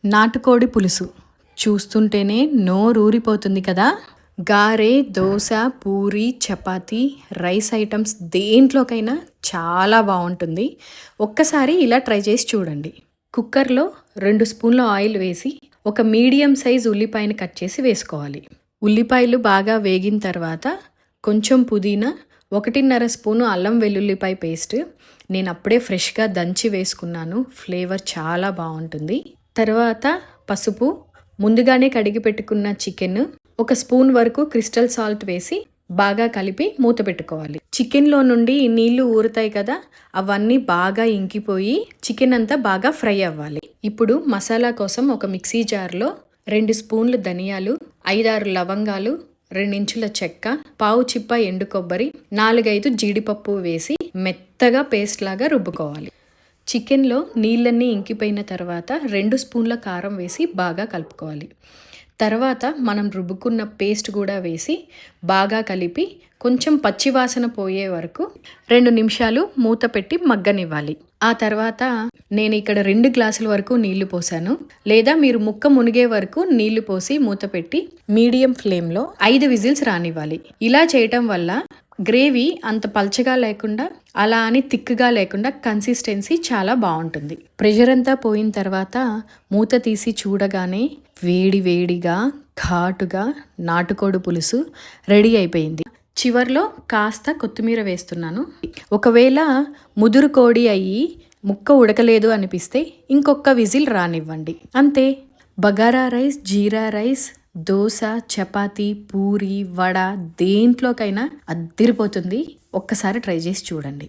నాటుకోడి పులుసు చూస్తుంటేనే నోరూరిపోతుంది కదా. గారె, దోశ, పూరి, చపాతీ, రైస్ ఐటమ్స్ దేంట్లోకైనా చాలా బాగుంటుంది. ఒక్కసారి ఇలా ట్రై చేసి చూడండి. కుక్కర్లో 2 స్పూన్ల ఆయిల్ వేసి ఒక మీడియం సైజ్ ఉల్లిపాయని కట్ చేసి వేసుకోవాలి. ఉల్లిపాయలు బాగా వేగిన తర్వాత కొంచెం పుదీనా, 1.5 స్పూను అల్లం వెల్లుల్లిపాయ పేస్ట్ నేను అప్పుడే ఫ్రెష్గా దంచి వేసుకున్నాను. ఫ్లేవర్ చాలా బాగుంటుంది. తర్వాత పసుపు, ముందుగానే కడిగి పెట్టుకున్న చికెన్, 1 స్పూన్ వరకు క్రిస్టల్ సాల్ట్ వేసి బాగా కలిపి మూత పెట్టుకోవాలి. చికెన్లో నుండి నీళ్లు ఊరుతాయి కదా, అవన్నీ బాగా ఇంకిపోయి చికెన్ అంతా బాగా ఫ్రై అవ్వాలి. ఇప్పుడు మసాలా కోసం ఒక మిక్సీ జార్లో 2 స్పూన్లు ధనియాలు, 5-6 లవంగాలు, 2 ఇంచుల చెక్క, పావు చిప్ప ఎండు కొబ్బరి, 4-5 జీడిపప్పు వేసి మెత్తగా పేస్ట్ లాగా రుబ్బుకోవాలి. చికెన్లో నీళ్ళన్నీ ఇంకిపోయిన తర్వాత 2 స్పూన్ల కారం వేసి బాగా కలుపుకోవాలి. తర్వాత మనం రుబ్బుకున్న పేస్ట్ కూడా వేసి బాగా కలిపి కొంచెం పచ్చివాసన పోయే వరకు 2 నిమిషాలు మూత పెట్టి మగ్గనివ్వాలి. ఆ తర్వాత నేను ఇక్కడ 2 గ్లాసుల వరకు నీళ్లు పోసాను. లేదా మీరు ముక్క మునిగే వరకు నీళ్లు పోసి మూత పెట్టి మీడియం ఫ్లేమ్లో 5 విజిల్స్ రానివ్వాలి. ఇలా చేయటం వల్ల గ్రేవీ అంత పల్చగా లేకుండా అలా అని థిక్గా లేకుండా కన్సిస్టెన్సీ చాలా బాగుంటుంది. ప్రెషర్ అంతా పోయిన తర్వాత మూత తీసి చూడగానే వేడిగా ఘాటుగా నాటుకోడి పులుసు రెడీ అయిపోయింది. చివర్లో కాస్త కొత్తిమీర వేస్తున్నాను. ఒకవేళ ముదురు కోడి అయ్యి ముక్క ఉడకలేదు అనిపిస్తే ఇంకొక విజిల్ రానివ్వండి. అంతే. బగారా రైస్, జీరా రైస్, దోశ, చపాతీ, పూరి, వడ దేంట్లోకైనా అద్దిరిపోతుంది. ఒక్కసారి ట్రై చేసి చూడండి.